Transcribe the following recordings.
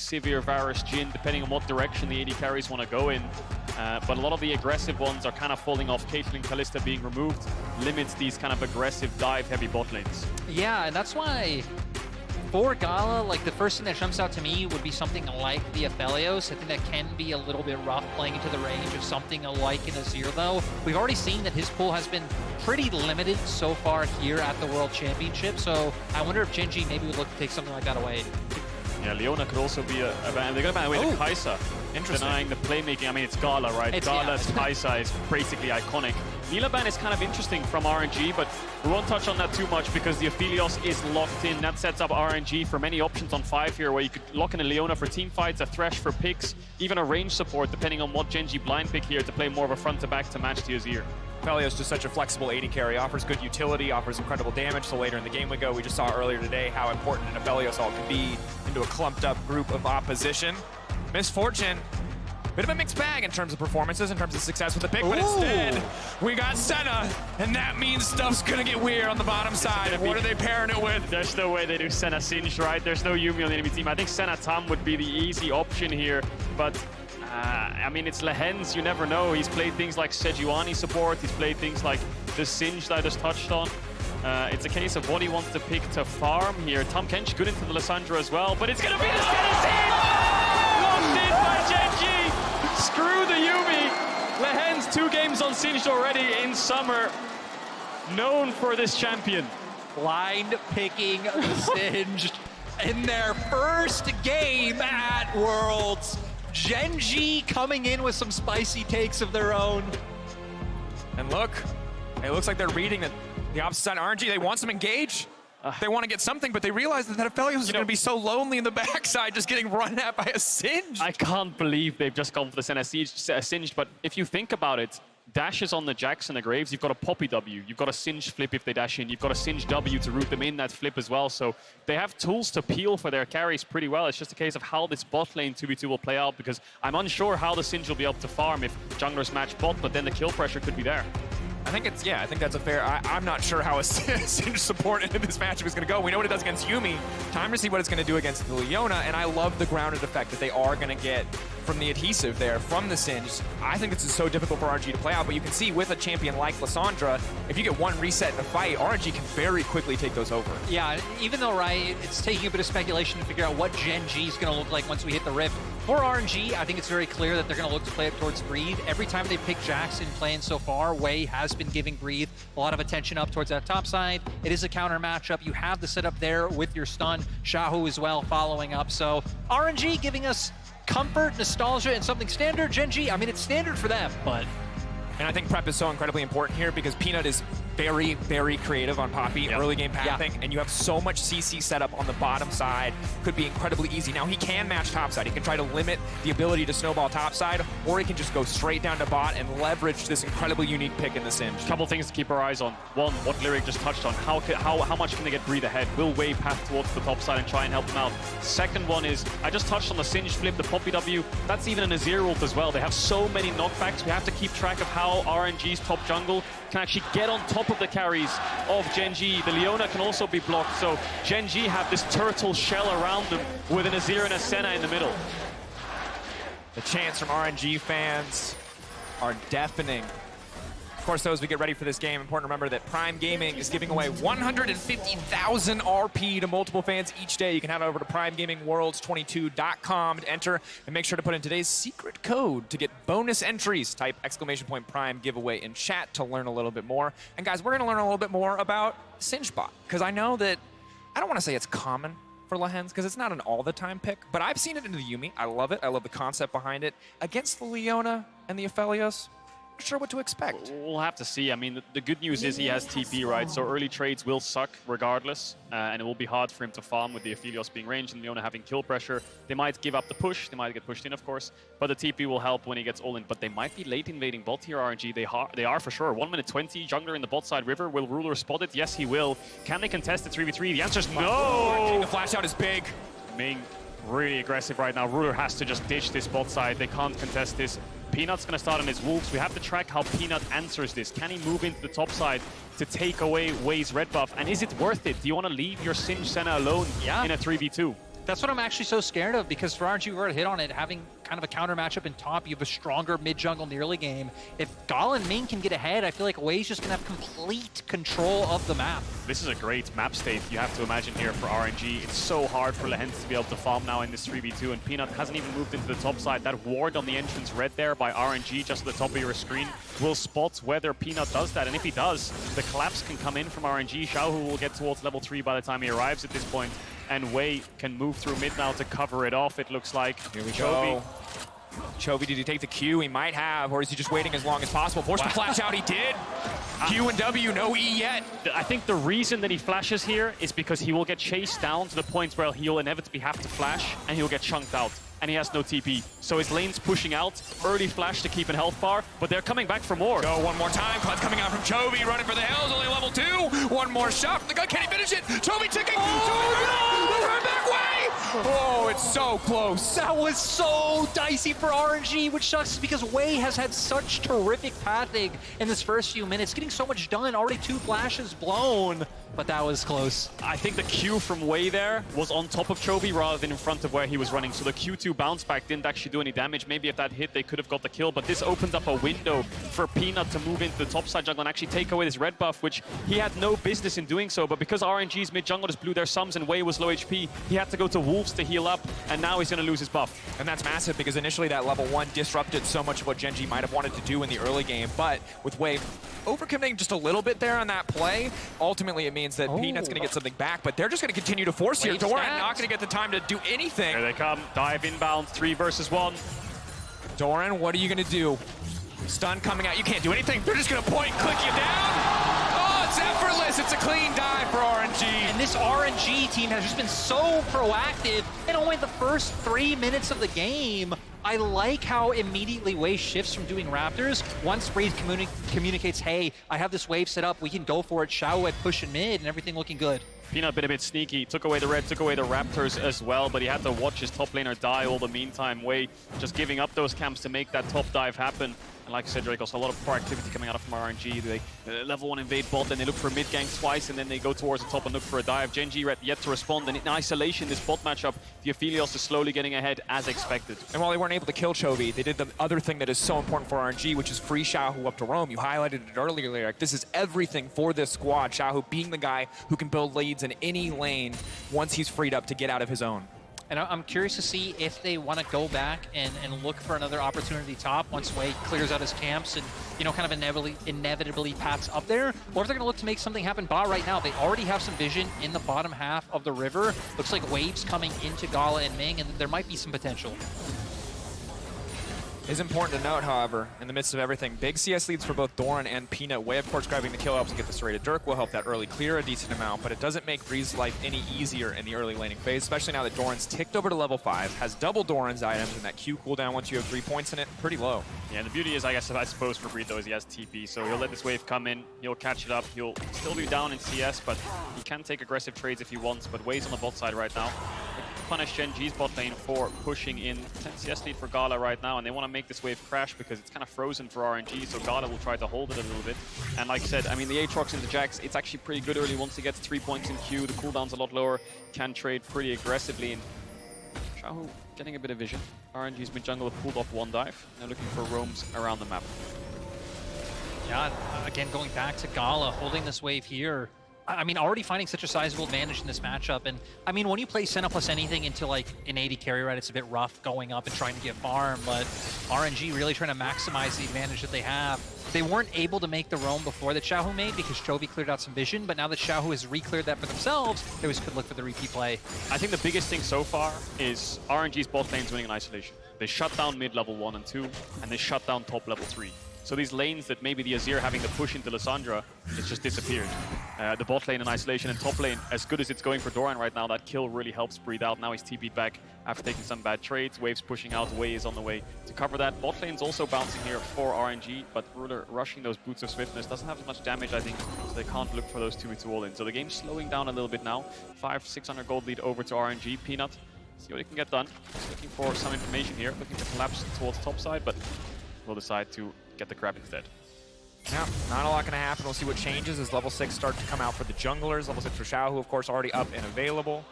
Sivir, Varus, Jhin, depending on what direction the AD carries want to go in. But a lot of the aggressive ones are kind of falling off. Caitlyn, Kalista being removed limits these kind of aggressive dive-heavy bot lanes. Yeah, and that's why for Gala, like the first thing that jumps out to me would be something like the Aphelios. I think that can be a little bit rough playing into the range of something like an Azir, though. We've already seen that his pool has been pretty limited so far here at the World Championship, so I wonder if Gen.G maybe would look to take something like that away. Yeah, Leona could also be a ban. They're going to ban away the Kai'Sa, denying the playmaking. I mean, it's Gala, right? Gala's Kai'Sa is basically iconic. Nilaban is kind of interesting from RNG, but we won't touch on that too much because the Aphelios is locked in. That sets up RNG for many options on 5 here, where you could lock in a Leona for team fights, a Thresh for picks, even a range support, depending on what Gen.G blind pick here to play more of a front-to-back to match the Azir. Aphelios just such a flexible AD carry, offers good utility, offers incredible damage, so later in the game we go. We just saw earlier today how important an Aphelios ult can be into a clumped-up group of opposition. Misfortune. Bit of a mixed bag in terms of performances, in terms of success with the pick, but instead, we got Senna, and that means stuff's gonna get weird on the bottom side. What are they pairing it with? There's no way they do Senna Singed, right? There's no Yuumi on the enemy team. I think Senna Tam would be the easy option here, but I mean, it's Lehends, you never know. He's played things like Sejuani support, he's played things like the Singed I just touched on. It's a case of what he wants to pick to farm here. Tahm Kench good into the Lissandra as well, but it's gonna be the Senna Singed! Locked in by Gen.G! Screw the Yuumi! Lehends 2 games on Singed already in summer. Known for this champion. Blind picking the Singed in their first game at Worlds. Gen.G coming in with some spicy takes of their own. And look, it looks like they're reading the opposite side. RNG, they want some engage. They want to get something, but they realize that Aphelios is going to be so lonely in the backside, just getting run at by a Singed. I can't believe they've just gone for the Senna Singed, but if you think about it, dashes on the Jacks and the Graves, you've got a Poppy W, you've got a Singed flip if they dash in, you've got a Singed W to root them in that flip as well, so they have tools to peel for their carries pretty well. It's just a case of how this bot lane 2v2 will play out, because I'm unsure how the Singed will be able to farm if junglers match bot, but then the kill pressure could be there. I think that's a fair. I'm not sure how a Singed support into this matchup is going to go. We know what it does against Yuumi. Time to see what it's going to do against the Leona, and I love the grounded effect that they are going to get from the adhesive there, from the Singed. I think this is so difficult for RNG to play out, but you can see with a champion like Lissandra, if you get one reset in a fight, RNG can very quickly take those over. Yeah, even though, right, it's taking a bit of speculation to figure out what Gen.G is going to look like once we hit the Rift. For RNG, I think it's very clear that they're going to look to play up towards Breathe. Every time they pick Jackson playing so far, Wei has been giving Breathe a lot of attention up towards that top side. It is a counter matchup. You have the setup there with your stun. Xiaohu as well following up. So RNG giving us comfort, nostalgia, and something standard. Gen.G, I mean, it's standard for them, but... And I think prep is so incredibly important here because Peanut is very, very creative on Poppy, early game pathing, and you have so much CC setup on the bottom side. Could be incredibly easy. Now, he can match top side. He can try to limit the ability to snowball top side, or he can just go straight down to bot and leverage this incredibly unique pick in the Singed. Couple things to keep our eyes on. One, what Lyric just touched on. How much can they get Breathe ahead? Will Wei path towards the top side and try and help them out? Second one is, I just touched on the Singed flip, the Poppy W. That's even an Azir ult as well. They have so many knockbacks. We have to keep track of how RNG's top jungle can actually get on top of the carries of Gen.G. The Leona can also be blocked, so Gen.G have this turtle shell around them with an Azir and a Senna in the middle. The chants from RNG fans are deafening. Of course, though, as we get ready for this game, important to remember that Prime Gaming is giving away 150,000 RP to multiple fans each day. You can head over to primegamingworlds22.com to enter, and make sure to put in today's secret code to get bonus entries. Type !Prime giveaway in chat to learn a little bit more. And guys, we're going to learn a little bit more about Singed bot, because I know that, I don't want to say it's common for Lehends, because it's not an all-the-time pick, but I've seen it in the Yuumi. I love it. I love the concept behind it. Against the Leona and the Aphelios, not sure what to expect. We'll have to see. I mean, the good news is he has TP, right? So early trades will suck regardless, and it will be hard for him to farm with the Aphelios being ranged and Leona having kill pressure. They might give up the push. They might get pushed in, of course, but the TP will help when he gets all in. But they might be late invading bot here, RNG. They are for sure. 1 minute 20, jungler in the bot side river. Will Ruler spot it? Yes, he will. Can they contest the 3v3? The answer is no! The flash out is big. Ming, really aggressive right now. Ruler has to just ditch this bot side. They can't contest this. Peanut's going to start on his Wolves. We have to track how Peanut answers this. Can he move into the top side to take away Wei's red buff? And is it worth it? Do you want to leave your Singed Senna alone in a 3v2? That's what I'm actually so scared of, because for RNG, we already hit on it, having kind of a counter matchup in top, you have a stronger mid-jungle in the early game. If Gala and Ming can get ahead, I feel like Wei's just going to have complete control of the map. This is a great map state you have to imagine here for RNG. It's so hard for Lehends to be able to farm now in this 3v2, and Peanut hasn't even moved into the top side. That ward on the entrance red there by RNG just at the top of your screen will spot whether Peanut does that, and if he does, the collapse can come in from RNG. Xiaohu will get towards level 3 by the time he arrives at this point, and Wei can move through mid now to cover it off, it looks like. Here we go. Chovy, did he take the Q? He might have, or is he just waiting as long as possible? Forced to flash out, he did. Q and W, no E yet. I think the reason that he flashes here is because he will get chased down to the point where he'll inevitably have to flash, and he'll get chunked out. And he has no TP. So his lane's pushing out, early flash to keep an health bar, but they're coming back for more. Go one more time, Clutch coming out from Chovy, running for the hills, only level 2. One more shot from the gun, can he finish it? Chovy ticking, Chovy turn back way! Oh, it's so close. That was so dicey for RNG, which sucks because Wei has had such terrific pathing in this first few minutes, getting so much done, already 2 flashes blown, but that was close. I think the Q from Wei there was on top of Chovy rather than in front of where he was running, so the Q2 bounce back didn't actually do any damage. Maybe if that hit, they could have got the kill, but this opened up a window for Peanut to move into the top side jungle and actually take away this red buff, which he had no business in doing so, but because RNG's mid jungle just blew their sums and Wei was low HP, he had to go to Wolves to heal up, and now he's going to lose his buff. And that's massive, because initially that level 1 disrupted so much of what Gen.G might have wanted to do in the early game, but with Wei overcommitting just a little bit there on that play, ultimately it means that Peanut's going to get something back, but they're just going to continue to force here. Doran not going to get the time to do anything. Here they come, dive inbound, 3 versus 1. Doran, what are you going to do? Stun coming out, you can't do anything. They're just going to point and click you down. Oh, it's effortless. It's a clean dive for RNG. And this RNG team has just been so proactive in only the first 3 minutes of the game. I like how immediately Wei shifts from doing Raptors. Once Breeze communicates, hey, I have this wave set up, we can go for it. Xiaohu had pushing mid and everything looking good. Peanut been a bit sneaky, took away the red, took away the Raptors as well, but he had to watch his top laner die all the meantime. Wei just giving up those camps to make that top dive happen. And like I said, Drake, also a lot of proactivity coming out from RNG. They level 1 invade bot, then they look for mid gank twice, and then they go towards the top and look for a dive. Gen.G yet to respond, and in isolation, this bot matchup, the Aphelios is slowly getting ahead as expected. And while they weren't able to kill Chovy, they did the other thing that is so important for RNG, which is free Xiaohu up to roam. You highlighted it earlier, like, this is everything for this squad. Xiaohu being the guy who can build leads in any lane once he's freed up to get out of his own. And I'm curious to see if they want to go back and look for another opportunity top once Wei clears out his camps and, you know, kind of inevitably paths up there, or if they're going to look to make something happen right now. They already have some vision in the bottom half of the river. Looks like waves coming into Gala and Ming, and there might be some potential. It's important to note, however, in the midst of everything, big CS leads for both Doran and Peanut. Wei, of course, grabbing the kill helps and get the serrated Dirk will help that early clear a decent amount, but it doesn't make Breeze's life any easier in the early laning phase, especially now that Doran's ticked over to level 5, has double Doran's items, and that Q cooldown once you have 3 points in it, pretty low. Yeah, and the beauty is, I suppose for Breeze though, is he has TP, so he'll let this wave come in, he'll catch it up, he'll still be down in CS, but he can take aggressive trades if he wants, but Wei's on the bot side right now. Punish Gen.G's bot lane for pushing in 10 CS lead for Gala right now, and they want to make this wave crash because it's kind of frozen for RNG, so Gala will try to hold it a little bit. And like I said, I mean, the Aatrox into Jax, it's actually pretty good early once he gets 3 points in Q, the cooldown's a lot lower, can trade pretty aggressively, and Xiaohu getting a bit of vision. RNG's mid-jungle have pulled off 1 dive, now looking for roams around the map. Yeah, again, going back to Gala, holding this wave here. I mean, already finding such a sizable advantage in this matchup. And I mean, when you play Senna plus anything into like an AD carry, right, it's a bit rough going up and trying to get farm, but RNG really trying to maximize the advantage that they have. They weren't able to make the roam before that Xiaohu made because Chovy cleared out some vision, but now that Xiaohu has re-cleared that for themselves, they always could look for the repeat play. I think the biggest thing so far is RNG's bot lane's winning in isolation. They shut down mid level 1 and 2, and they shut down top level 3. So these lanes that maybe the Azir having to push into Lissandra, it's just disappeared. The bot lane in isolation and top lane, as good as it's going for Doran right now, that kill really helps Breathe out. Now he's TP'd back after taking some bad trades. Waves pushing out, Wei is on the way to cover that. Bot lane's also bouncing here for RNG, but Ruler rushing those Boots of Swiftness doesn't have as much damage, I think, so they can't look for those 2v2 all-in. So the game's slowing down a little bit now. 500-600 gold lead over to RNG. Peanut, see what he can get done. Just looking for some information here, looking to collapse towards top side, but will decide to get the crab instead. Yeah, not a lot going to happen. We'll see what changes as level 6 start to come out for the junglers. Level 6 for Xiaohu, of course, already up and available.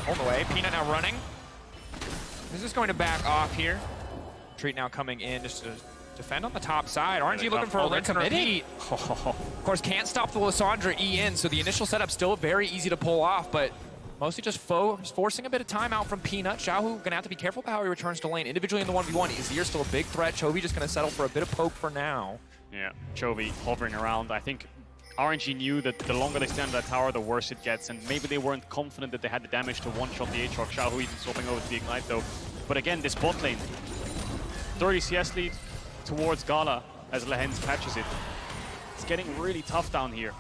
Hold away. Peanut now running. This is going to back off here. Treat now coming in just to defend on the top side. RNG looking for a rinse and repeat. Of course, can't stop the Lissandra E in, so the initial setup still very easy to pull off, but mostly just forcing a bit of time out from Peanut. Xiaohu gonna have to be careful about how he returns to lane. Individually in the 1v1, Azir still a big threat. Chovy just gonna settle for a bit of poke for now. Yeah, Chovy hovering around. I think RNG knew that the longer they stand in that tower, the worse it gets, and maybe they weren't confident that they had the damage to one-shot the Aatrox. Xiaohu even swapping over to the Ignite though. But again, this bot lane, 30 CS lead towards Gala as Lehends catches it. It's getting really tough down here.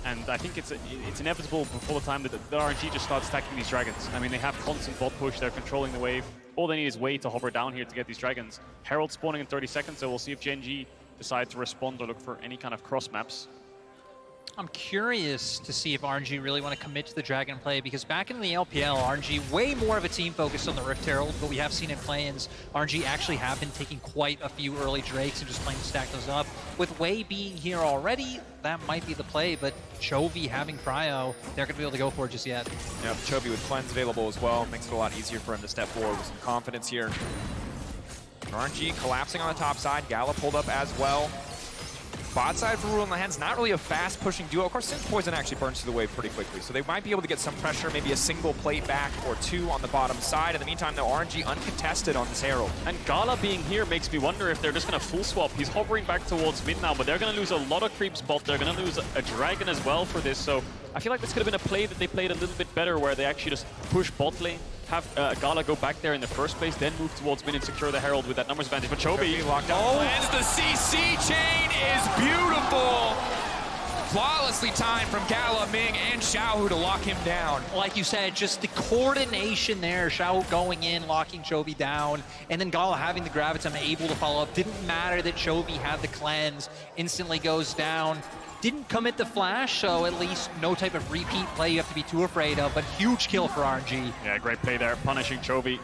And I think it's inevitable before the time that the RNG just starts stacking these dragons. I mean, they have constant bot push, they're controlling the wave. All they need is Wei to hover down here to get these dragons. Herald spawning in 30 seconds, so we'll see if Gen.G decide to respond or look for any kind of cross maps. I'm curious to see if RNG really want to commit to the Dragon play, because back in the LPL, RNG way more of a team focused on the Rift Herald, but we have seen in play-ins, RNG actually have been taking quite a few early Drakes and just playing to stack those up. With Wei being here already, that might be the play, but Chovy having Cryo, they're going to be able to go for it just yet. Yep, Chovy with Cleanse available as well makes it a lot easier for him to step forward with some confidence here. RNG collapsing on the top side, Gala pulled up as well. Bot side for Rule and Lehends, not really a fast pushing duo. Of course, Sin's Poison actually burns through the wave pretty quickly, so they might be able to get some pressure, maybe a single plate back or two on the bottom side. In the meantime, though, RNG uncontested on this Herald. And Gala being here makes me wonder if they're just going to full swap. He's hovering back towards mid now, but they're going to lose a lot of creeps bot. They're going to lose a dragon as well for this, so I feel like this could have been a play that they played a little bit better, where they actually just push bot lane, have Gala go back there in the first place, then move towards mid and secure the Herald with that numbers advantage. But Chovy locked down. Lands the CC chain is beautiful. Flawlessly timed from Gala, Ming, and Xiaohu to lock him down. Like you said, just the coordination there, Xiaohu going in, locking Chovy down, and then Gala having the Graviton able to follow up. Didn't matter that Chovy had the cleanse, instantly goes down. Didn't commit the flash, so at least no type of repeat play you have to be too afraid of, but huge kill for RNG. Yeah, great play there, punishing Chovy.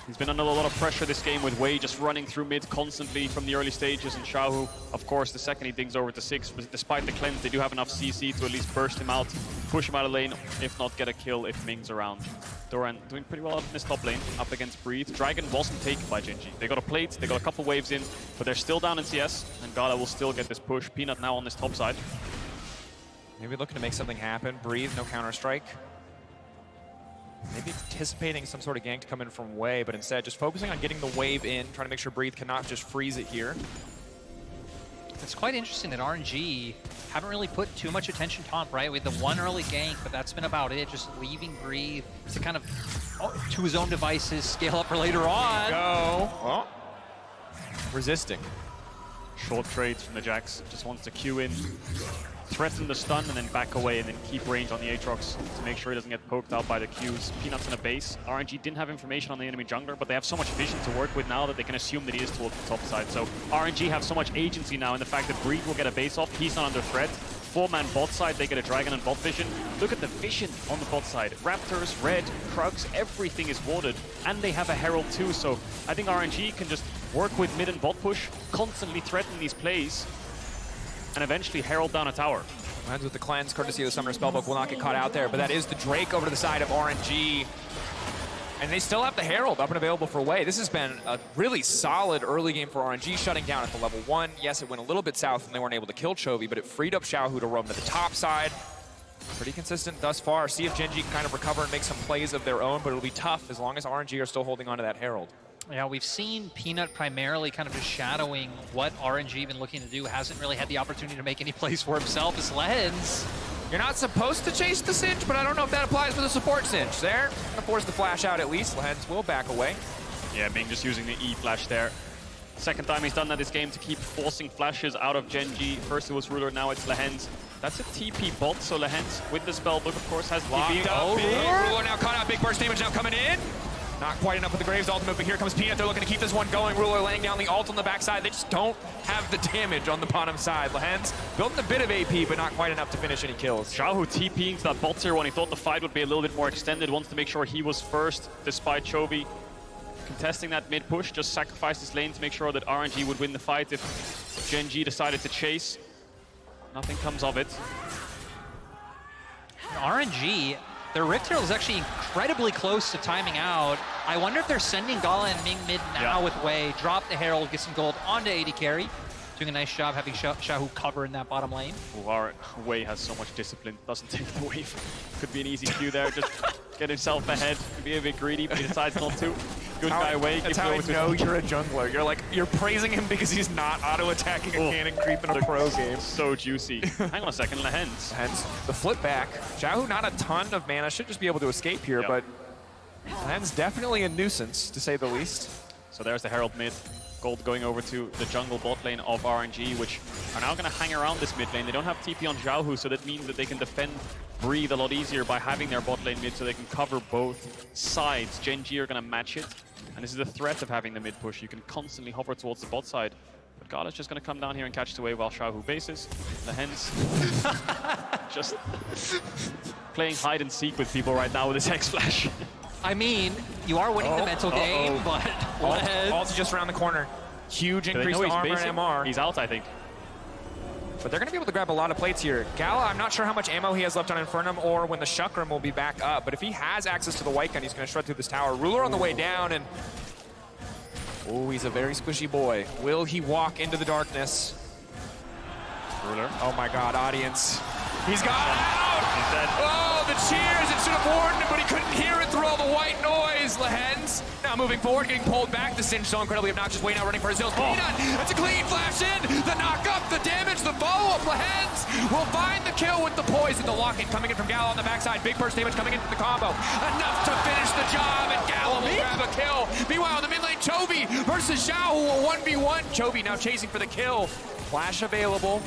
He's been under a lot of pressure this game with Wei just running through mid constantly from the early stages, and Xiaohu, of course, the second he dings over to 6, but despite the cleanse, they do have enough CC to at least burst him out, push him out of lane, if not get a kill if Ming's around. Doran doing pretty well up in this top lane, up against Breathe. Dragon wasn't taken by Gen.G. They got a plate, they got a couple waves in, but they're still down in CS, and Gala will still get this push. Peanut now on this top side. Maybe looking to make something happen. Breathe, no counter-strike. Maybe anticipating some sort of gank to come in from Wei, but instead just focusing on getting the wave in, trying to make sure Breathe cannot just freeze it here. It's quite interesting that RNG haven't really put too much attention top, right? With the one early gank, but that's been about it. Just leaving Breathe to kind of, to his own devices, scale up for later on. Go. Oh. Resisting. Short trades from the Jax, just wants to queue in, threaten the stun, and then back away, and then keep range on the Aatrox to make sure he doesn't get poked out by the Qs. Peanut's in a base. RNG didn't have information on the enemy jungler, but they have so much vision to work with now that they can assume that he is towards the top side. So RNG have so much agency now in the fact that Breed will get a base off. He's not under threat. 4-man bot side, they get a dragon and bot vision. Look at the vision on the bot side. Raptors, red, Krugs, everything is warded. And they have a Herald too, so I think RNG can just work with mid and bot push, constantly threaten these plays, and eventually Herald down a tower. Lehends with the cleanse, courtesy of the Summoner Spellbook, will not get caught out there, but that is the Drake over to the side of RNG. And they still have the Herald up and available for Wei. This has been a really solid early game for RNG, shutting down at the level 1. Yes, it went a little bit south and they weren't able to kill Chovy, but it freed up Xiaohu to roam to the top side. Pretty consistent thus far. See if Gen.G can kind of recover and make some plays of their own, but it'll be tough as long as RNG are still holding on to that Herald. Yeah, we've seen Peanut primarily kind of just shadowing what RNG been looking to do. Hasn't really had the opportunity to make any plays for himself as Lehends. You're not supposed to chase the Singe, but I don't know if that applies for the support Singe. There, gonna force the flash out at least. Lehends will back away. Yeah, Ming just using the E flash there. Second time he's done that this game to keep forcing flashes out of Gen.G. First it was Ruler, now it's Lehends. That's a TP bot, so Lehends with the spellbook, of course, has locked TP. up. Ruler now caught out. Big burst damage now coming in. Not quite enough with the Graves ultimate, but here comes Peanut. They're looking to keep this one going. Ruler laying down the ult on the backside. They just don't have the damage on the bottom side. Lehends building a bit of AP, but not quite enough to finish any kills. Xiaohu TPing to that bot tier when he thought the fight would be a little bit more extended. Wants to make sure he was first, despite Chovy contesting that mid push. Just sacrificed his lane to make sure that RNG would win the fight if Gen.G decided to chase. Nothing comes of it. RNG Their Rift Herald is actually incredibly close to timing out. I wonder if they're sending Gala and Ming mid now with Wei. Drop the Herald, get some gold onto AD carry. Doing a nice job having Xiaohu cover in that bottom lane. Our Wei has so much discipline, doesn't take the wave. Could be an easy Q there, just get himself ahead, be a bit greedy, but he decides not to. Good guy Wei. That's how I know you're a jungler. You're praising him because he's not auto-attacking a cannon creep in a pro game. So juicy. Hang on a second, Lehends. Lehends, the flip back. Xiaohu not a ton of mana, should just be able to escape here, but Lehends definitely a nuisance, to say the least. So there's the Herald mid. Gold going over to the jungle bot lane of RNG, which are now going to hang around this mid lane. They don't have TP on Xiaohu, so that means that they can defend Breathe a lot easier by having their bot lane mid, so they can cover both sides. Gen.G are going to match it, and this is the threat of having the mid push. You can constantly hover towards the bot side, but Gala's just going to come down here and catch the wave while Xiaohu bases. Lehends just playing hide and seek with people right now with his X-Flash. I mean, you are winning the mental game, but Ult's just around the corner. Huge increase to armor and MR. He's out, I think. But they're going to be able to grab a lot of plates here. Gala, I'm not sure how much ammo he has left on Infernum or when the Chakram will be back up. But if he has access to the white gun, he's going to shred through this tower. Ruler on the way down, and oh, he's a very squishy boy. Will he walk into the darkness? Ruler. Oh my God, audience. He's got out! He's dead. Oh, the cheers! It should have warned him, but he couldn't hear it through all the white noise. Lehends now moving forward, getting pulled back. The Singe so incredibly obnoxious. Way now running for his hills. Peanut, that's a clean flash in. The knock up, the damage, the follow-up. Lehends will find the kill with the poison. The lock-in coming in from Gala on the backside. Big burst damage coming in from the combo. Enough to finish the job, and Gala will grab a kill. Meanwhile, in the mid lane, Chovy versus Xiaohu, a 1v1. Chovy now chasing for the kill. Flash available.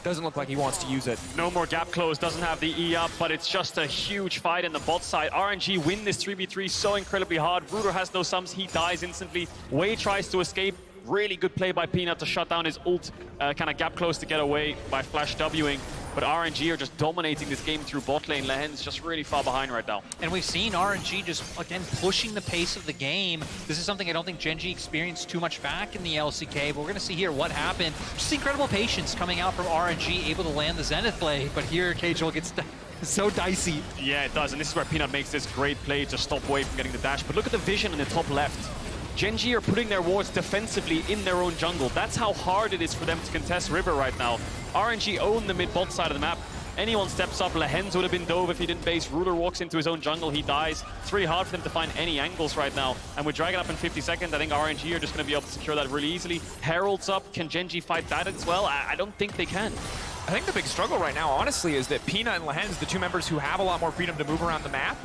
Doesn't look like he wants to use it. No more gap close, doesn't have the E up, but it's just a huge fight in the bot side. RNG win this 3v3 so incredibly hard. Ruder has no sums, he dies instantly. Wei tries to escape. Really good play by Peanut to shut down his ult, kind of gap close to get away by flash Wing. But RNG are just dominating this game through bot lane. Lehends just really far behind right now. And we've seen RNG just, again, pushing the pace of the game. This is something I don't think Gen.G experienced too much back in the LCK, but we're going to see here what happened. Just incredible patience coming out from RNG, able to land the Zenith play. But here, Cajol gets so dicey. Yeah, it does. And this is where Peanut makes this great play to stop Wei from getting the dash. But look at the vision in the top left. Gen.G are putting their wards defensively in their own jungle. That's how hard it is for them to contest River right now. RNG own the mid-bot side of the map. Anyone steps up, Lehends would have been dove if he didn't base. Ruler walks into his own jungle, he dies. It's really hard for them to find any angles right now. And with Dragon up in 50 seconds, I think RNG are just going to be able to secure that really easily. Herald's up, can Gen.G fight that as well? I don't think they can. I think the big struggle right now, honestly, is that Peanut and Lehends, the two members who have a lot more freedom to move around the map,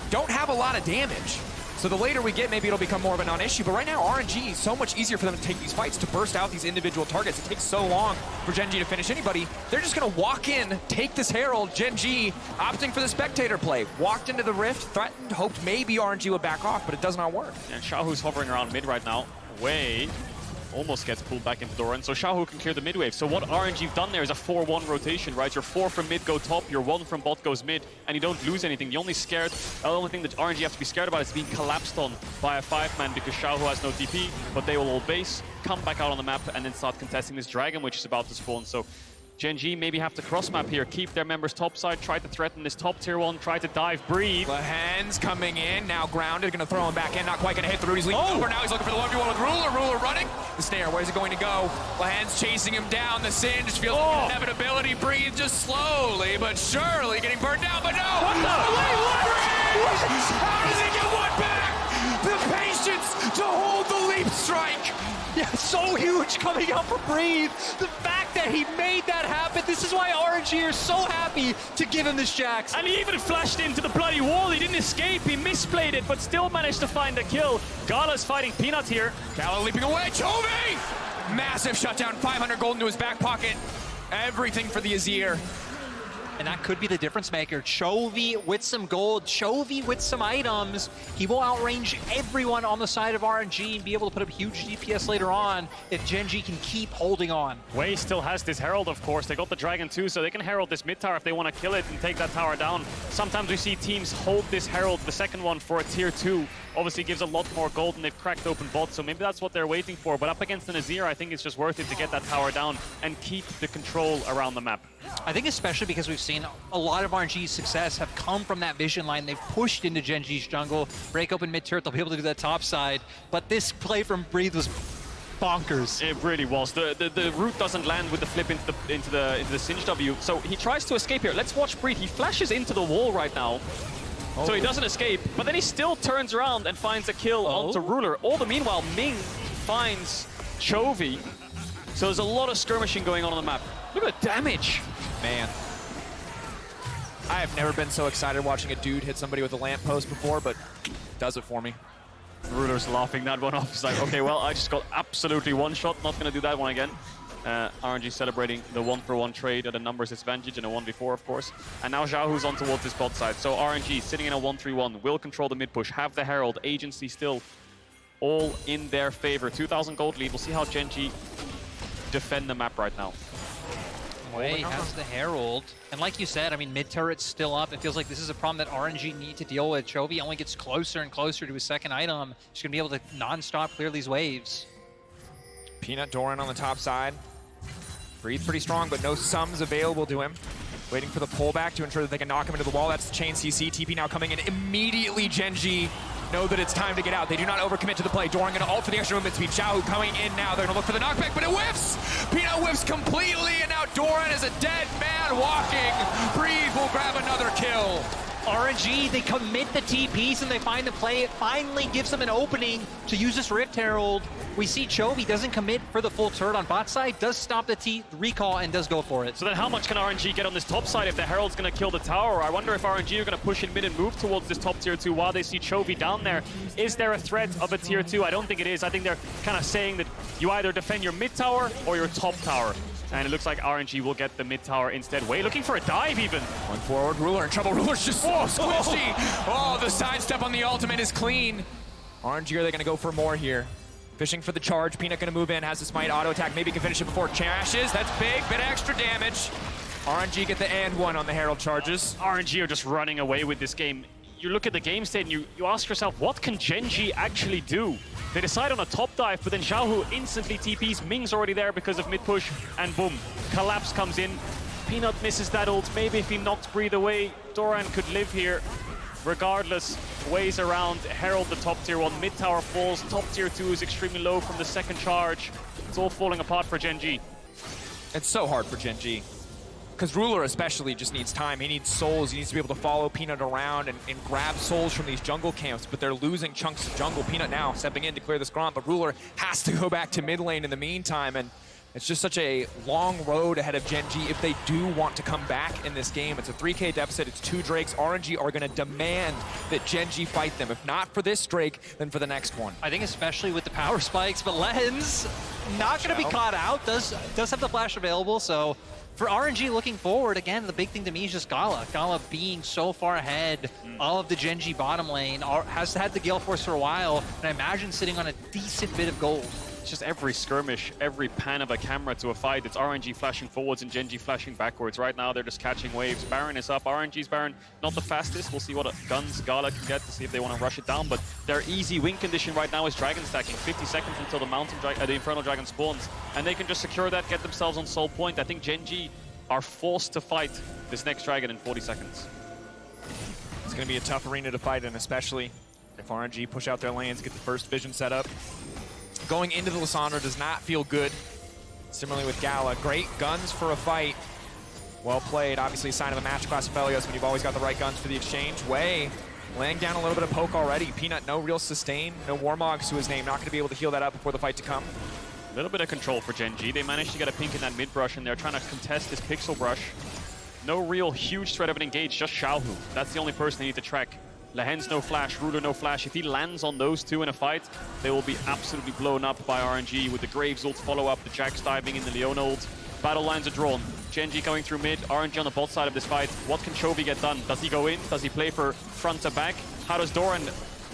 don't have a lot of damage. So the later we get, maybe it'll become more of a non-issue. But right now, RNG is so much easier for them to take these fights, to burst out these individual targets. It takes so long for Gen.G to finish anybody. They're just going to walk in, take this Herald. Gen.G opting for the spectator play. Walked into the rift, threatened, hoped maybe RNG would back off, but it does not work. And Xiaohu's hovering around mid right now. Wei almost gets pulled back into Doran, so Xiaohu can clear the mid wave. So what RNG've done there is a 4-1 rotation, right? Your 4 from mid go top, your 1 from bot goes mid, and you don't lose anything. The only thing that RNG have to be scared about is being collapsed on by a 5-man because Xiaohu has no TP, but they will all base, come back out on the map, and then start contesting this dragon, which is about to spawn. So Gen.G maybe have to cross map here, keep their members topside, try to threaten this top tier 1, try to dive, breathe. Lehends coming in, now grounded, gonna throw him back in, not quite gonna hit the root. He's leaning over, now he's looking for the 1v1 with Ruler. Ruler running. The snare, where's he going to go? Lehends chasing him down, the Singe feels like inevitability. Breathe just slowly, but surely getting burned down, but no! What the? Wait, how does he get one back? The patience to hold the leap strike! Yeah, so huge coming out for Breathe. The fact that he made that happen, this is why RNG are so happy to give him this Jax. And he even flashed into the bloody wall. He didn't escape. He misplayed it, but still managed to find the kill. Gala's fighting Peanut here. Gala leaping away. Chovy! Massive shutdown. 500 gold into his back pocket. Everything for the Azir. And that could be the difference maker. Chovy with some gold, Chovy with some items. He will outrange everyone on the side of RNG and be able to put up huge DPS later on if Gen.G can keep holding on. Wei still has this Herald, of course. They got the Dragon too, so they can Herald this mid tower if they want to kill it and take that tower down. Sometimes we see teams hold this Herald, the second one, for a tier 2. Obviously gives a lot more gold and they've cracked open bot, so maybe that's what they're waiting for. But up against an Azir, I think it's just worth it to get that tower down and keep the control around the map. I think especially because we've seen seen a lot of RNG's success have come from that vision line. They've pushed into Gen.G's jungle, break open mid-turret, they'll be able to do that top side. But this play from Breathe was bonkers. It really was. The root doesn't land with the flip into the Singe W, so he tries to escape here. Let's watch Breathe. He flashes into the wall right now. So he doesn't escape, but then he still turns around and finds a kill onto Ruler. All the meanwhile, Ming finds Chovy. So there's a lot of skirmishing going on the map. Look at the damage. Man. I have never been so excited watching a dude hit somebody with a lamppost before, but does it for me. Ruler's laughing that one off. He's like, okay, well, I just got absolutely one shot. Not going to do that one again. RNG celebrating the 1-for-1 trade at a numbers disadvantage in a 1v4, of course. And now Xiaohu's on towards his bot side. So RNG sitting in a 1-3-1, will control the mid push, have the Herald, agency still all in their favor. 2,000 gold lead. We'll see how Gen.G defend the map right now. Wei has the Herald. And like you said, I mean, mid-turret's still up. It feels like this is a problem that RNG need to deal with. Chovy only gets closer and closer to his second item. He's going to be able to non-stop clear these waves. Peanut Doran on the top side. Breathe pretty strong, but no sums available to him. Waiting for the pullback to ensure that they can knock him into the wall. That's the chain CC. TP now coming in. Immediately Gen.G know that it's time to get out. They do not overcommit to the play. Doran gonna ult for the extra movement speed. Xiaohu coming in now. They're gonna look for the knockback, but it whiffs! Peanut whiffs completely, and now Doran is a dead man walking. Breathe will grab another kill. RNG, they commit the TPs and they find the play. It finally gives them an opening to use this Rift Herald. We see Chovy doesn't commit for the full turret on bot side, does stop the recall and does go for it. So then how much can RNG get on this top side if the Herald's going to kill the tower? I wonder if RNG are going to push in mid and move towards this top tier 2 while they see Chovy down there. Is there a threat of a tier 2? I don't think it is. I think they're kind of saying that you either defend your mid tower or your top tower. And it looks like RNG will get the mid tower instead. Wei looking for a dive even. One forward, Ruler in trouble. Ruler's just so squishy. Oh, the sidestep on the ultimate is clean. RNG, are they gonna go for more here? Fishing for the charge. Peanut gonna move in, has the smite, auto attack. Maybe can finish it before crashes. That's big, bit extra damage. RNG get the and one on the Herald charges. RNG are just running away with this game. You look at the game state and you ask yourself, what can Gen.G actually do? They decide on a top dive, but then Xiaohu instantly TPs. Ming's already there because of mid push, and boom, collapse comes in. Peanut misses that ult. Maybe if he knocked Breathe away, Doran could live here. Regardless, Wei's around. Herald the top tier 1. Mid tower falls. Top tier 2 is extremely low from the second charge. It's all falling apart for Gen.G. It's so hard for Gen.G. Because Ruler especially just needs time. He needs souls. He needs to be able to follow Peanut around and grab souls from these jungle camps, but they're losing chunks of jungle. Peanut now stepping in to clear this ground, but Ruler has to go back to mid lane in the meantime, and it's just such a long road ahead of Gen.G if they do want to come back in this game. It's a 3K deficit, it's 2 Drakes. RNG are going to demand that Gen.G fight them. If not for this Drake, then for the next one. I think especially with the power spikes, but Lehends not going to be caught out. Does have the flash available, so for RNG looking forward, again, the big thing to me is just Gala. Gala being so far ahead of the Gen.G bottom lane, has had the Gale Force for a while, and I imagine sitting on a decent bit of gold. It's just every skirmish, every pan of a camera to a fight. It's RNG flashing forwards and Gen.G flashing backwards. Right now, they're just catching waves. Baron is up. RNG's Baron, not the fastest. We'll see what guns Gala can get to see if they want to rush it down. But their easy win condition right now is dragon stacking. 50 seconds until the Infernal Dragon spawns. And they can just secure that, get themselves on soul point. I think Gen.G are forced to fight this next dragon in 40 seconds. It's going to be a tough arena to fight in, especially if RNG push out their lanes, get the first vision set up. Going into the Lissandra does not feel good. Similarly with Gala, great guns for a fight. Well played, obviously a sign of a match class Aphelios when you've always got the right guns for the exchange. Wei laying down a little bit of poke already. Peanut, no real sustain, no Warmogs to his name. Not going to be able to heal that up before the fight to come. A little bit of control for Gen.G. They managed to get a pink in that mid brush, and they're trying to contest this pixel brush. No real huge threat of an engage, just Xiaohu. That's the only person they need to track. Lehends no flash, Ruler no flash. If he lands on those two in a fight, they will be absolutely blown up by RNG with the Graves ult follow up, the Jax diving in the Leona ult. Battle lines are drawn. Gen.G going through mid, RNG on the bot side of this fight. What can Chovy get done? Does he go in? Does he play for front to back? How does Doran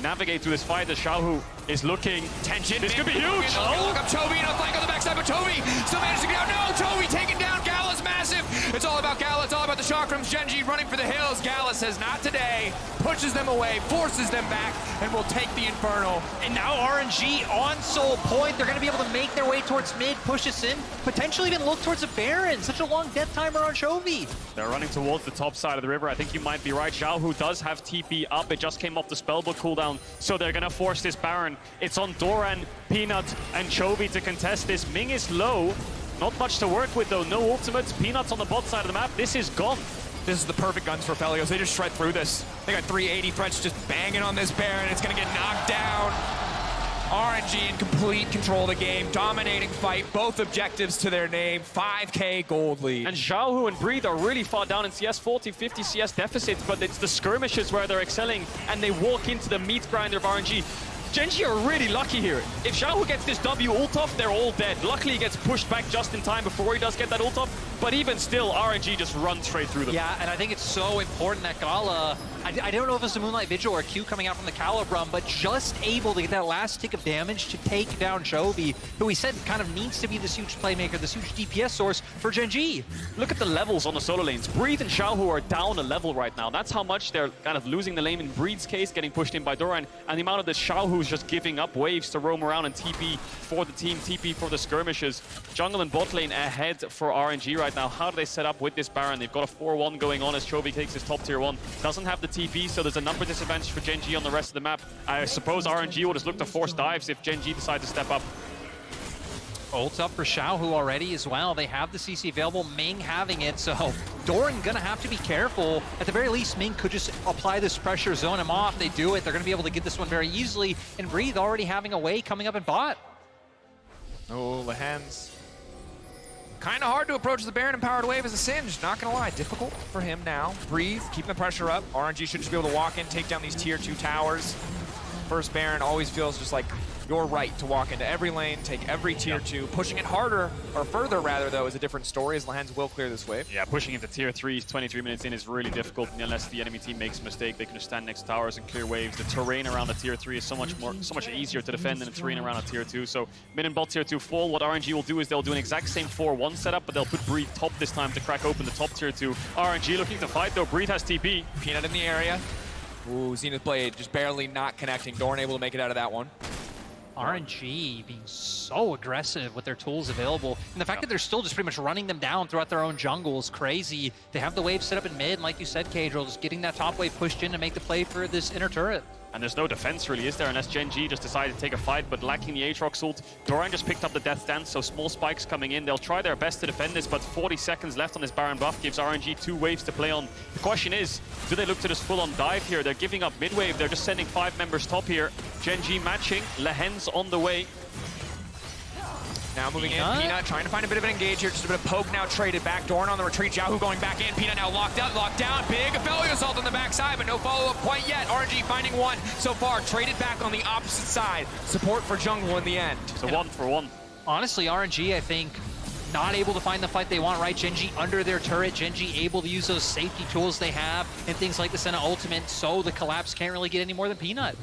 navigate through this fight as Xiaohu is looking? Tension. This could be huge. Look up Chovy and a flank on the backside, but Chovy still managed to get out. No, Chovy taken down. Gala's massive. It's all about Gala. It's all about the chakrams. Gen.G running for the hills. Gala says not today. Pushes them away, forces them back, and will take the Infernal. And now RNG on Soul Point. They're going to be able to make their way towards mid, push this in, potentially even look towards a Baron. Such a long death timer on Chovy. They're running towards the top side of the river. I think you might be right. Xiaohu does have TP up. It just came off the spellbook cooldown, so they're going to force this Baron. It's on Doran, Peanut, and Chovy to contest this. Ming is low. Not much to work with, though. No ultimates. Peanut's on the bot side of the map. This is gone. This is the perfect guns for Aphelios. They just shred through this. They got 380 threats just banging on this Baron. It's going to get knocked down. RNG in complete control of the game. Dominating fight. Both objectives to their name. 5K gold lead. And Xiaohu and Breathe are really far down in CS, 40, 50 CS deficits, but it's the skirmishes where they're excelling, and they walk into the meat grinder of RNG. Gen.G are really lucky here. If Xiaohu gets this W ult off, they're all dead. Luckily, he gets pushed back just in time before he does get that ult off, but even still, RNG just runs straight through them. Yeah, and I think it's so important that Gala, I don't know if it's a Moonlight Vigil or a Q coming out from the Calibrum, but just able to get that last tick of damage to take down Chovy, who we said kind of needs to be this huge playmaker, this huge DPS source for Gen.G. Look at the levels on the solo lanes. Breathe and Xiaohu are down a level right now. That's how much they're kind of losing the lane in Breethe's case, getting pushed in by Doran, and the amount of the Xiaohu's just giving up waves to roam around and TP for the team, TP for the skirmishes. Jungle and bot lane ahead for RNG right now. How do they set up with this Baron? They've got a 4-1 going on as Chovy takes his top tier 1. Doesn't have the TP, so there's a number disadvantage for Gen.G on the rest of the map. I suppose RNG will just look to force dives if Gen.G decide to step up. Ult up for Xiaohu already as well. They have the CC available, Ming having it, so Doran gonna have to be careful. At the very least, Ming could just apply this pressure, zone him off. They do it, they're gonna be able to get this one very easily, and Breathe already having a way coming up in bot. Oh, Lehends. Kind of hard to approach the Baron empowered wave as a Singe, not gonna lie. Difficult for him now. Breathe, keeping the pressure up. RNG should just be able to walk in, take down these tier 2 towers. First Baron always feels just like your right to walk into every lane, take every tier 2. Pushing it harder, or further rather though, is a different story as Lehends will clear this wave. Yeah, pushing into tier 3 23 minutes in is really difficult, and unless the enemy team makes a mistake, they can just stand next to towers and clear waves. The terrain around the tier 3 is so much easier to defend than the terrain around a tier 2. So mid and bot tier 2 fall. What RNG will do is they'll do an exact same 4-1 setup, but they'll put Breathe top this time to crack open the top tier 2. RNG looking to fight though. Breathe has TP. Peanut in the area. Ooh, Zenith Blade just barely not connecting. Doran able to make it out of that one. RNG being so aggressive with their tools available. And the fact that they're still just pretty much running them down throughout their own jungle is crazy. They have the wave set up in mid, and like you said, Cadril, just getting that top wave pushed in to make the play for this inner turret. And there's no defense really, is there, unless Gen.G just decided to take a fight, but lacking the Aatrox ult. Doran just picked up the death stance, so small spikes coming in. They'll try their best to defend this, but 40 seconds left on this Baron buff gives RNG 2 waves to play on. The question is, do they look to just full-on dive here? They're giving up mid-wave. They're just sending 5 members top here. Gen.G matching. Lehends on the way. Now moving in, Peanut trying to find a bit of an engage here, just a bit of poke now traded back. Doran on the retreat, Xiaohu going back in. Peanut now locked out, locked down. Big Aphelios assault on the backside, but no follow-up quite yet. RNG finding one so far, traded back on the opposite side. Support for jungle in the end. So 1 for 1. Honestly, RNG, I think, not able to find the fight they want, right? Gen.G under their turret, Gen.G able to use those safety tools they have, and things like the Senna ultimate, so the collapse can't really get any more than Peanut.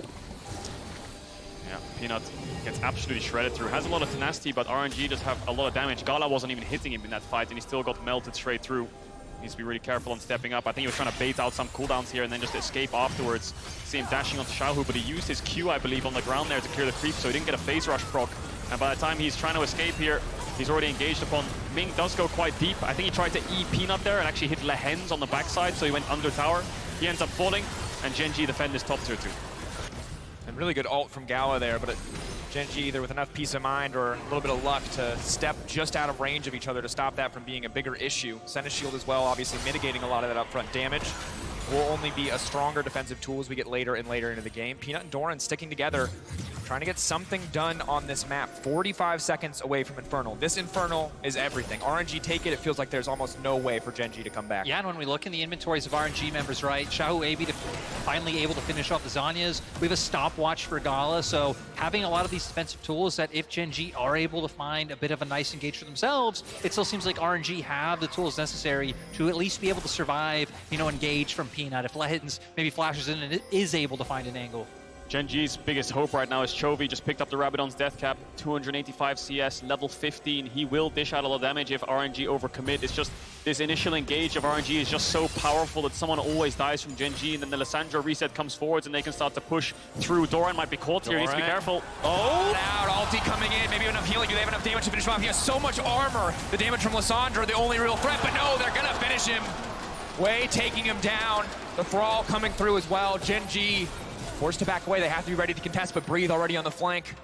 Yeah, Peanut gets absolutely shredded through. Has a lot of tenacity, but RNG does have a lot of damage. Gala wasn't even hitting him in that fight, and he still got melted straight through. Needs to be really careful on stepping up. I think he was trying to bait out some cooldowns here and then just escape afterwards. See him dashing onto Xiaohu, but he used his Q, I believe, on the ground there to clear the creep, so he didn't get a phase rush proc. And by the time he's trying to escape here, he's already engaged upon. Ming does go quite deep. I think he tried to E Peanut there and actually hit Lehends on the backside, so he went under tower. He ends up falling, and Gen.G defend his top tier 2. And really good ult from Gala there, but Gen.G either with enough peace of mind or a little bit of luck to step just out of range of each other to stop that from being a bigger issue. Senna shield as well, obviously mitigating a lot of that upfront damage. Will only be a stronger defensive tool as we get later and later into the game. Peanut and Doran sticking together, trying to get something done on this map. 45 seconds away from Infernal. This Infernal is everything. RNG take it, it feels like there's almost no way for Gen.G to come back. Yeah, and when we look in the inventories of RNG members, right, Xiaohu finally able to finish off the Zanyas. We have a stopwatch for Gala, so having a lot of these defensive tools that if Gen.G are able to find a bit of a nice engage for themselves, it still seems like RNG have the tools necessary to at least be able to survive, you know, engage from Peanut. If Lehends maybe flashes in and is able to find an angle. Gen.G's biggest hope right now is Chovy. Just picked up the Rabadon's death cap, 285 CS, level 15. He will dish out a lot of damage if RNG overcommit. It's just this initial engage of RNG is just so powerful that someone always dies from Gen.G, and then the Lissandra reset comes forwards and they can start to push through. Doran might be caught here, he needs to be careful. Oh, out, ulti coming in, maybe enough healing. Do they have enough damage to finish him off? He has so much armor. The damage from Lissandra, the only real threat, but no, they're gonna finish him. Way taking him down. The Thrall coming through as well. Gen.G forced to back away. They have to be ready to contest, but Breathe already on the flank.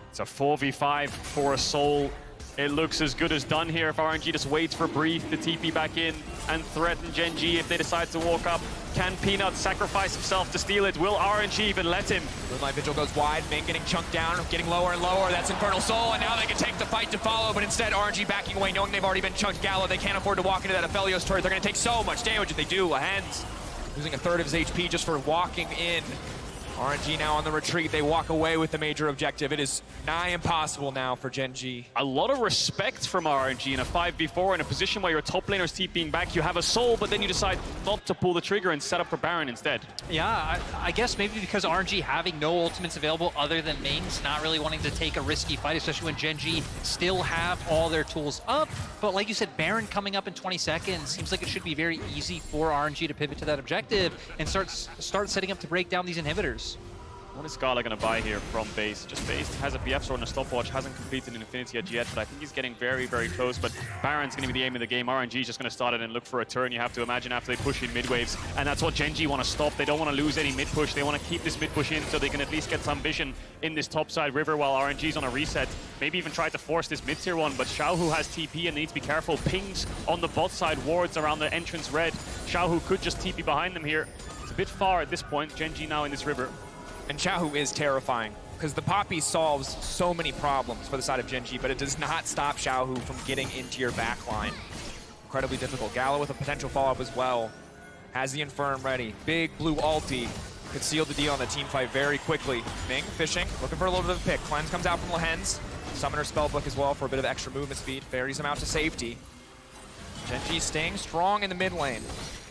It's a 4v5 for a soul. It looks as good as done here if RNG just waits for Breathe to TP back in and threaten Gen.G if they decide to walk up. Can Peanut sacrifice himself to steal it? Will RNG even let him? Moonlight Vigil goes wide. Ming getting chunked down, getting lower and lower. That's Infernal Soul, and now they can take the fight to follow, but instead RNG backing away, knowing they've already been chunked. Gala, they can't afford to walk into that Aphelios turret. They're going to take so much damage if they do. Lehends losing a third of his HP just for walking in. RNG now on the retreat. They walk away with the major objective. It is nigh impossible now for Gen.G. A lot of respect from RNG in a 5v4 in a position where your top laner's TPing back. You have a soul, but then you decide not to pull the trigger and set up for Baron instead. Yeah, I guess maybe because RNG having no ultimates available other than Ming's, not really wanting to take a risky fight, especially when Gen.G still have all their tools up. But like you said, Baron coming up in 20 seconds, seems like it should be very easy for RNG to pivot to that objective and start setting up to break down these inhibitors. What is Gala going to buy here from base? Just base has a BF sword and a stopwatch, hasn't completed an Infinity Edge yet, but I think he's getting very, very close. But Baron's going to be the aim of the game. RNG is just going to start it and look for a turn, you have to imagine, after they push in mid waves. And that's what Gen.G want to stop. They don't want to lose any mid push. They want to keep this mid push in so they can at least get some vision in this topside river while RNG's on a reset. Maybe even try to force this mid tier one, but Xiaohu has TP and needs to be careful. Pings on the bot side, wards around the entrance red. Xiaohu could just TP behind them here. It's a bit far at this point. Gen.G now in this river. And Xiaohu is terrifying, because the Poppy solves so many problems for the side of Gen.G, but it does not stop Xiaohu from getting into your backline. Incredibly difficult. Gala with a potential follow-up as well. Has the Infirm ready. Big blue ulti. Could seal the deal on the team fight very quickly. Ming fishing, looking for a little bit of a pick. Cleanse comes out from Lehends. Summoner Spellbook as well for a bit of extra movement speed. Ferries him out to safety. Gen.G staying strong in the mid lane.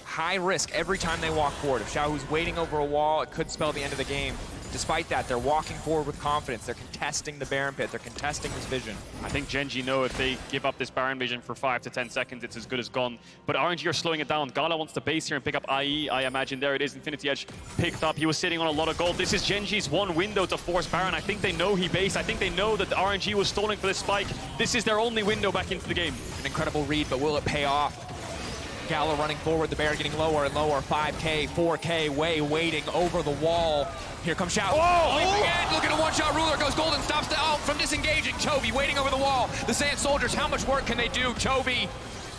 High risk every time they walk forward. If Xiaohu's waiting over a wall, it could spell the end of the game. Despite that, they're walking forward with confidence. They're contesting the Baron pit. They're contesting this vision. I think Gen.G know if they give up this Baron vision for 5 to 10 seconds, it's as good as gone. But RNG are slowing it down. Gala wants to base here and pick up IE. I imagine there it is. Infinity Edge picked up. He was sitting on a lot of gold. This is Gen.G's one window to force Baron. I think they know he based. I think they know that the RNG was stalling for this spike. This is their only window back into the game. An incredible read, but will it pay off? Gala running forward, the Baron getting lower and lower. 5K, 4K, waiting over the wall. Here comes Xiaohu. Leaping in, look at a one-shot ruler, goes golden, stops from disengaging. Chovy waiting over the wall. The Sand Soldiers, how much work can they do? Chovy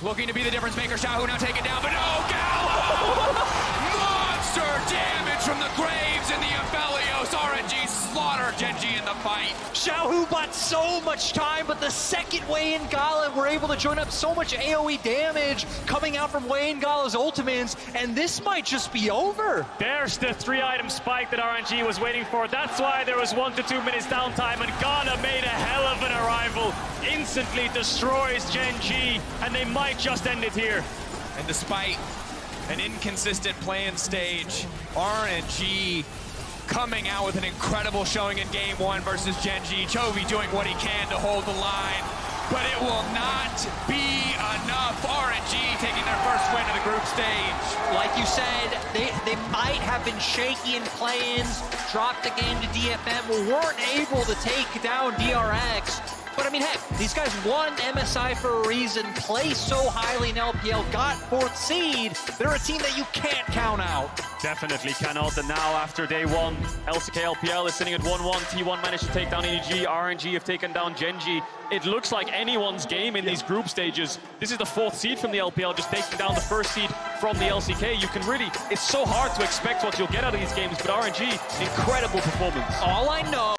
looking to be the difference maker. Xiaohu now taken down, but no, Gala! Monster damage from the graves in the Aphelios. RNG slaughter Gen.G in the fight. Xiaohu bought so much time, but the second Wei and Gala were able to join up so much AoE damage coming out from Wei and Gala's ultimates, and this might just be over. There's the 3-item spike that RNG was waiting for. That's why there was 1 to 2 minutes downtime, and Gala made a hell of an arrival. Instantly destroys Gen.G, and they might just end it here. And despite an inconsistent play-in stage, RNG coming out with an incredible showing in Game 1 versus Gen.G. Chovy doing what he can to hold the line, but it will not be enough. RNG taking their first win of the group stage. Like you said, they might have been shaky in play-ins, dropped the game to DFM, weren't able to take down DRX. But I mean, heck, these guys won MSI for a reason, play so highly in LPL, got 4th seed. They're a team that you can't count out. Definitely cannot. And now after day 1, LCK LPL is sitting at 1-1. T1 managed to take down EDG. RNG have taken down Gen.G. It looks like anyone's game in these group stages. This is the 4th seed from the LPL, just taking down the 1st seed from the LCK. You can really, it's so hard to expect what you'll get out of these games, but RNG, incredible performance. All I know